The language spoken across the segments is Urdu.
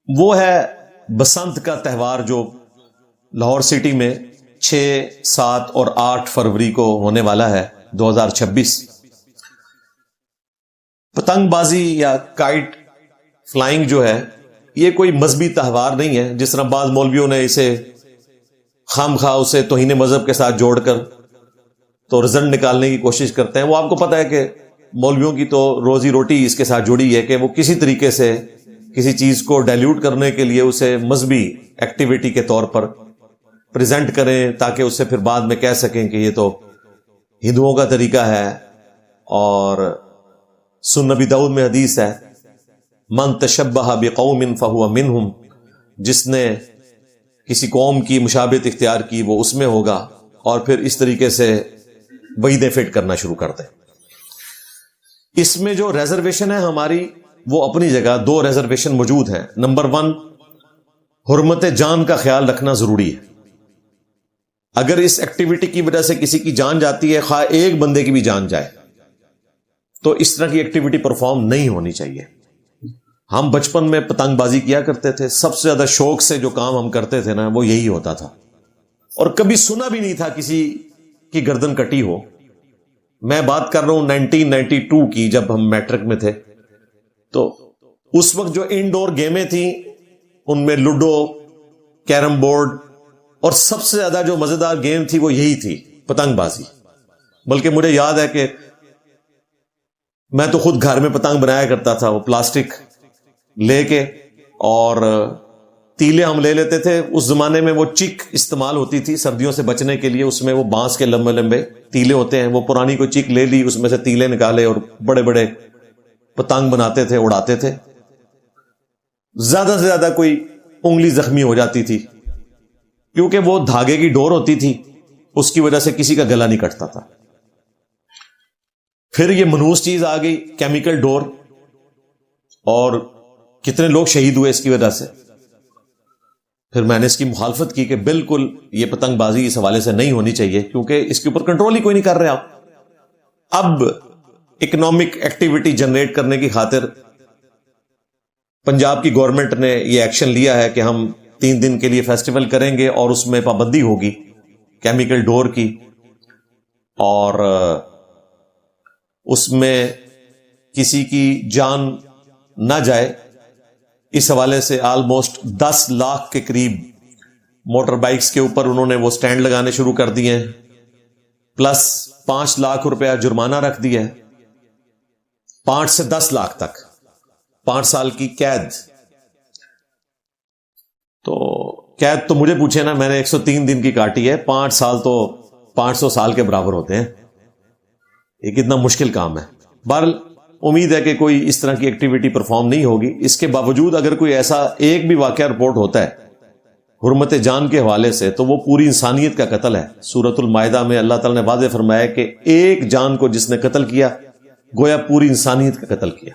وہ ہے بسنت کا تہوار جو لاہور سٹی میں 6، 7 اور 8 فروری کو ہونے والا ہے 2026۔ پتنگ بازی یا کائٹ فلائنگ جو ہے یہ کوئی مذہبی تہوار نہیں ہے، جس طرح بعض مولویوں نے اسے خام خواہ اسے توہین مذہب کے ساتھ جوڑ کر تو رزلٹ نکالنے کی کوشش کرتے ہیں۔ وہ آپ کو پتا ہے کہ مولویوں کی تو روزی روٹی اس کے ساتھ جڑی ہے کہ وہ کسی طریقے سے کسی چیز کو ڈائلیوٹ کرنے کے لیے اسے مذہبی ایکٹیویٹی کے طور پر پریزنٹ کریں تاکہ اس سے پھر بعد میں کہہ سکیں کہ یہ تو ہندوؤں کا طریقہ ہے۔ اور سنن نبی داؤد میں حدیث ہے، من تشبہ بقوم فہو منہم، جس نے کسی قوم کی مشابہت اختیار کی وہ اس میں ہوگا، اور پھر اس طریقے سے وعیدیں فٹ کرنا شروع کر دیں۔ اس میں جو ریزرویشن ہے ہماری، وہ اپنی جگہ 2 ریزرویشن موجود ہیں۔ نمبر 1، حرمت جان کا خیال رکھنا ضروری ہے۔ اگر اس ایکٹیویٹی کی وجہ سے کسی کی جان جاتی ہے، خواہ ایک بندے کی بھی جان جائے، تو اس طرح کی ایکٹیویٹی پرفارم نہیں ہونی چاہیے۔ ہم بچپن میں پتنگ بازی کیا کرتے تھے، سب سے زیادہ شوق سے جو کام ہم کرتے تھے نا وہ یہی ہوتا تھا، اور کبھی سنا بھی نہیں تھا کسی کی گردن کٹی ہو۔ میں بات کر رہا ہوں 1992 کی، جب ہم میٹرک میں تھے، تو اس وقت جو انڈور گیمیں تھیں ان میں لوڈو، کیرم بورڈ، اور سب سے زیادہ جو مزیدار گیم تھی وہ یہی تھی، پتنگ بازی۔ بلکہ مجھے یاد ہے کہ میں تو خود گھر میں پتنگ بنایا کرتا تھا، وہ پلاسٹک لے کے، اور تیلے ہم لے لیتے تھے۔ اس زمانے میں وہ چک استعمال ہوتی تھی سردیوں سے بچنے کے لیے، اس میں وہ بانس کے لمبے لمبے تیلے ہوتے ہیں، وہ پرانی کوئی چک لے لی، اس میں سے تیلے نکالے اور بڑے بڑے پتنگ بناتے تھے، اڑاتے تھے۔ زیادہ سے زیادہ کوئی انگلی زخمی ہو جاتی تھی کیونکہ وہ دھاگے کی ڈور ہوتی تھی، اس کی وجہ سے کسی کا گلا نہیں کٹتا تھا۔ پھر یہ منحوس چیز آ گئی، کیمیکل ڈور، اور کتنے لوگ شہید ہوئے اس کی وجہ سے۔ پھر میں نے اس کی مخالفت کی کہ بالکل یہ پتنگ بازی اس حوالے سے نہیں ہونی چاہیے، کیونکہ اس کے اوپر کنٹرول ہی کوئی نہیں کر رہے آپ۔ اب اکنامک ایکٹیویٹی جنریٹ کرنے کی خاطر پنجاب کی گورنمنٹ نے یہ ایکشن لیا ہے کہ ہم 3 دن کے لیے فیسٹیول کریں گے، اور اس میں پابندی ہوگی کیمیکل ڈور کی، اور اس میں کسی کی جان نہ جائے۔ اس حوالے سے آلموسٹ 10 لاکھ کے قریب موٹر بائکس کے اوپر انہوں نے وہ سٹینڈ لگانے شروع کر دیے ہیں، پلس 5 لاکھ روپیہ جرمانہ رکھ دیا ہے، 5 سے 10 لاکھ تک، 5 سال کی قید۔ تو قید تو مجھے پوچھے نا، میں نے 103 دن کی کاٹی ہے، 5 سال تو 500 سال کے برابر ہوتے ہیں۔ یہ کتنا مشکل کام ہے۔ بہرحال امید ہے کہ کوئی اس طرح کی ایکٹیویٹی پرفارم نہیں ہوگی۔ اس کے باوجود اگر کوئی ایسا ایک بھی واقعہ رپورٹ ہوتا ہے حرمت جان کے حوالے سے، تو وہ پوری انسانیت کا قتل ہے۔ سورۃ المائدہ میں اللہ تعالی نے واضح فرمایا کہ ایک جان کو جس نے قتل کیا گویا پوری انسانیت کا قتل کیا۔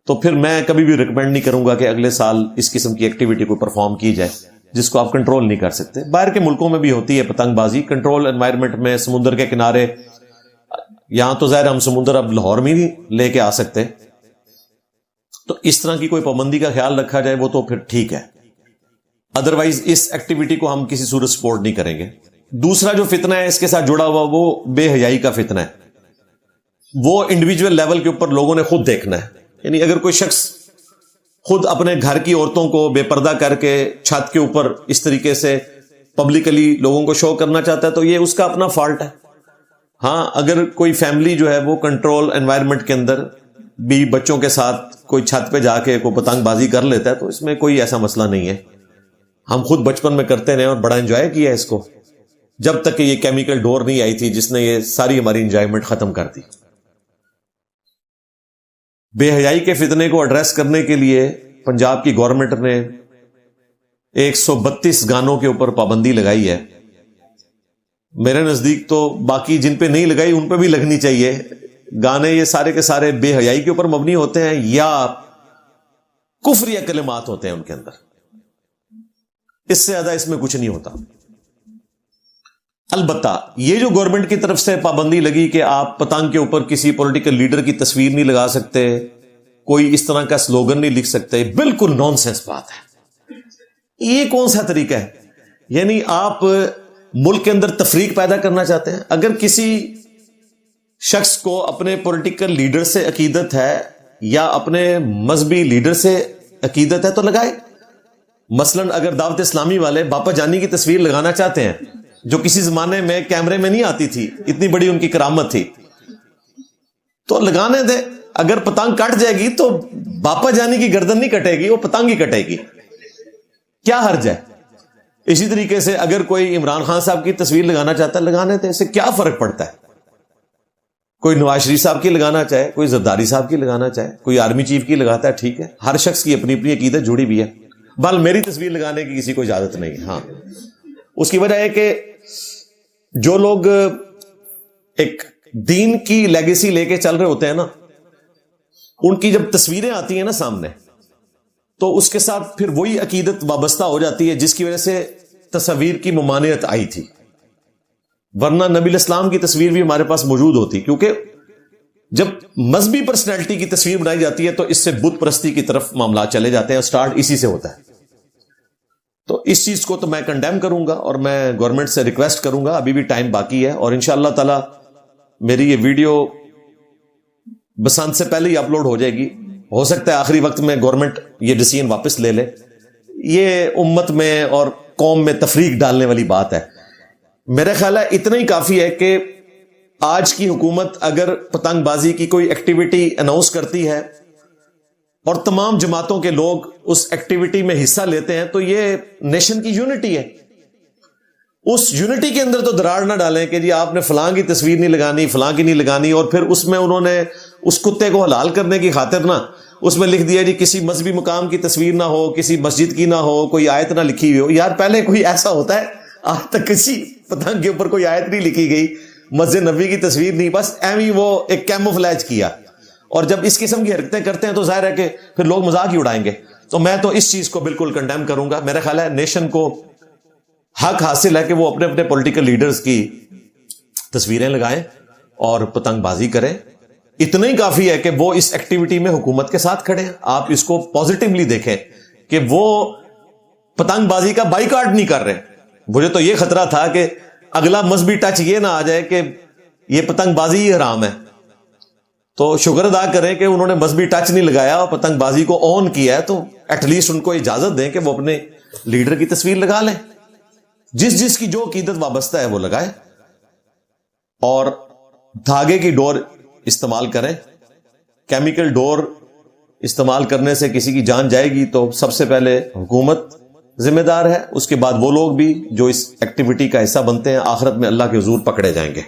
تو پھر میں کبھی بھی ریکمینڈ نہیں کروں گا کہ اگلے سال اس قسم کی ایکٹیویٹی کو پرفارم کی جائے جس کو آپ کنٹرول نہیں کر سکتے۔ باہر کے ملکوں میں بھی ہوتی ہے پتنگ بازی، کنٹرول انوائرمنٹ میں، سمندر کے کنارے۔ یہاں تو ظاہر ہم سمندر اب لاہور میں نہیں لے کے آ سکتے، تو اس طرح کی کوئی پابندی کا خیال رکھا جائے وہ تو پھر ٹھیک ہے، ادروائز اس ایکٹیویٹی کو ہم کسی صورت سپورٹ نہیں کریں گے۔ دوسرا جو فتنہ ہے اس کے ساتھ جڑا ہوا وہ بے حیائی کا فتنہ ہے۔ وہ انڈیویجول لیول کے اوپر لوگوں نے خود دیکھنا ہے، یعنی اگر کوئی شخص خود اپنے گھر کی عورتوں کو بے پردہ کر کے چھت کے اوپر اس طریقے سے پبلکلی لوگوں کو شو کرنا چاہتا ہے تو یہ اس کا اپنا فالٹ ہے۔ ہاں، اگر کوئی فیملی جو ہے وہ کنٹرول انوائرمنٹ کے اندر بھی بچوں کے ساتھ کوئی چھت پہ جا کے کوئی پتنگ بازی کر لیتا ہے تو اس میں کوئی ایسا مسئلہ نہیں ہے۔ ہم خود بچپن میں کرتے رہے اور بڑا انجوائے کیا اس کو، جب تک کہ یہ کیمیکل ڈور نہیں آئی تھی جس نے یہ ساری ہماری انجوائمنٹ ختم کر دی۔ بے حیائی کے فتنے کو ایڈریس کرنے کے لیے پنجاب کی گورنمنٹ نے 132 گانوں کے اوپر پابندی لگائی ہے۔ میرے نزدیک تو باقی جن پہ نہیں لگائی ان پہ بھی لگنی چاہیے۔ گانے یہ سارے کے سارے بے حیائی کے اوپر مبنی ہوتے ہیں یا کفری کلمات ہوتے ہیں ان کے اندر، اس سے زیادہ اس میں کچھ نہیں ہوتا۔ البتہ یہ جو گورنمنٹ کی طرف سے پابندی لگی کہ آپ پتنگ کے اوپر کسی پولیٹیکل لیڈر کی تصویر نہیں لگا سکتے، کوئی اس طرح کا سلوگن نہیں لکھ سکتے. بالکل نان سینس بات ہے. یہ کون سا طریقہ ہے؟ یعنی آپ ملک کے اندر تفریق پیدا کرنا چاہتے ہیں. اگر کسی شخص کو اپنے پولیٹیکل لیڈر سے عقیدت ہے یا اپنے مذہبی لیڈر سے عقیدت ہے تو لگائے. مثلا اگر دعوت اسلامی والے باپا جانی کی تصویر لگانا چاہتے ہیں جو کسی زمانے میں کیمرے میں نہیں آتی تھی, اتنی بڑی ان کی کرامت تھی, تو لگانے دے. اگر پتنگ کٹ جائے گی تو باپا جانی کی گردن نہیں کٹے گی, وہ پتنگ ہی کٹے گی. کیا حرج ہے؟ اسی طریقے سے اگر کوئی عمران خان صاحب کی تصویر لگانا چاہتا ہے لگانے دے, اس سے کیا فرق پڑتا ہے؟ کوئی نواز شریف صاحب کی لگانا چاہے, کوئی زرداری صاحب کی لگانا چاہے, کوئی آرمی چیف کی لگاتا ہے, ٹھیک ہے. ہر شخص کی اپنی اپنی عقیدت جڑی بھی ہے. بل میری تصویر لگانے کی کسی کو اجازت نہیں. ہاں, اس کی وجہ ہے کہ جو لوگ ایک دین کی لیگیسی لے کے چل رہے ہوتے ہیں نا, ان کی جب تصویریں آتی ہیں نا سامنے, تو اس کے ساتھ پھر وہی عقیدت وابستہ ہو جاتی ہے جس کی وجہ سے تصویر کی ممانعت آئی تھی. ورنہ نبی الاسلام کی تصویر بھی ہمارے پاس موجود ہوتی, کیونکہ جب مذہبی پرسنالٹی کی تصویر بنائی جاتی ہے تو اس سے بت پرستی کی طرف معاملات چلے جاتے ہیں, اور سٹارٹ اسی سے ہوتا ہے. تو اس چیز کو تو میں کنڈیم کروں گا اور میں گورنمنٹ سے ریکویسٹ کروں گا, ابھی بھی ٹائم باقی ہے, اور انشاءاللہ تعالی میری یہ ویڈیو بسنت سے پہلے ہی اپلوڈ ہو جائے گی. ہو سکتا ہے آخری وقت میں گورنمنٹ یہ ڈیسیژن واپس لے لے. یہ امت میں اور قوم میں تفریق ڈالنے والی بات ہے. میرا خیال ہے اتنا ہی کافی ہے کہ آج کی حکومت اگر پتنگ بازی کی کوئی ایکٹیویٹی اناؤنس کرتی ہے اور تمام جماعتوں کے لوگ اس ایکٹیویٹی میں حصہ لیتے ہیں, تو یہ نیشن کی یونٹی ہے. اس یونٹی کے اندر تو دراڑ نہ ڈالیں کہ جی آپ نے فلاں کی تصویر نہیں لگانی, فلاں کی نہیں لگانی, اور پھر اس میں انہوں نے اس کتے کو حلال کرنے کی خاطر نہ اس میں لکھ دیا جی کسی مذہبی مقام کی تصویر نہ ہو, کسی مسجد کی نہ ہو, کوئی آیت نہ لکھی ہوئی ہو. یار پہلے کوئی ایسا ہوتا ہے؟ آج تک کسی پتنگ کے اوپر کوئی آیت نہیں لکھی گئی, مسجد نبی کی تصویر نہیں, بس ایویں وہ ایک کیموفلیج کیا. اور جب اس قسم کی حرکتیں کرتے ہیں تو ظاہر ہے کہ پھر لوگ مذاق ہی اڑائیں گے. تو میں تو اس چیز کو بالکل کنڈیم کروں گا. میرا خیال ہے نیشن کو حق حاصل ہے کہ وہ اپنے اپنے پولیٹیکل لیڈرز کی تصویریں لگائیں اور پتنگ بازی کریں. اتنا ہی کافی ہے کہ وہ اس ایکٹیویٹی میں حکومت کے ساتھ کھڑے ہیں. آپ اس کو پازیٹیولی دیکھیں کہ وہ پتنگ بازی کا بائیکاٹ نہیں کر رہے. مجھے تو یہ خطرہ تھا کہ اگلا مذہبی ٹچ یہ نہ آ جائے کہ یہ پتنگ بازی ہی حرام ہے. تو شکر ادا کریں کہ انہوں نے مذہبی ٹچ نہیں لگایا اور پتنگ بازی کو آن کیا ہے, تو ایٹ لیسٹ ان کو اجازت دیں کہ وہ اپنے لیڈر کی تصویر لگا لیں. جس کی جو عقیدت وابستہ ہے وہ لگائے, اور دھاگے کی ڈور استعمال کریں. کیمیکل ڈور استعمال کرنے سے کسی کی جان جائے گی تو سب سے پہلے حکومت ذمہ دار ہے, اس کے بعد وہ لوگ بھی جو اس ایکٹیویٹی کا حصہ بنتے ہیں آخرت میں اللہ کے حضور پکڑے جائیں گے.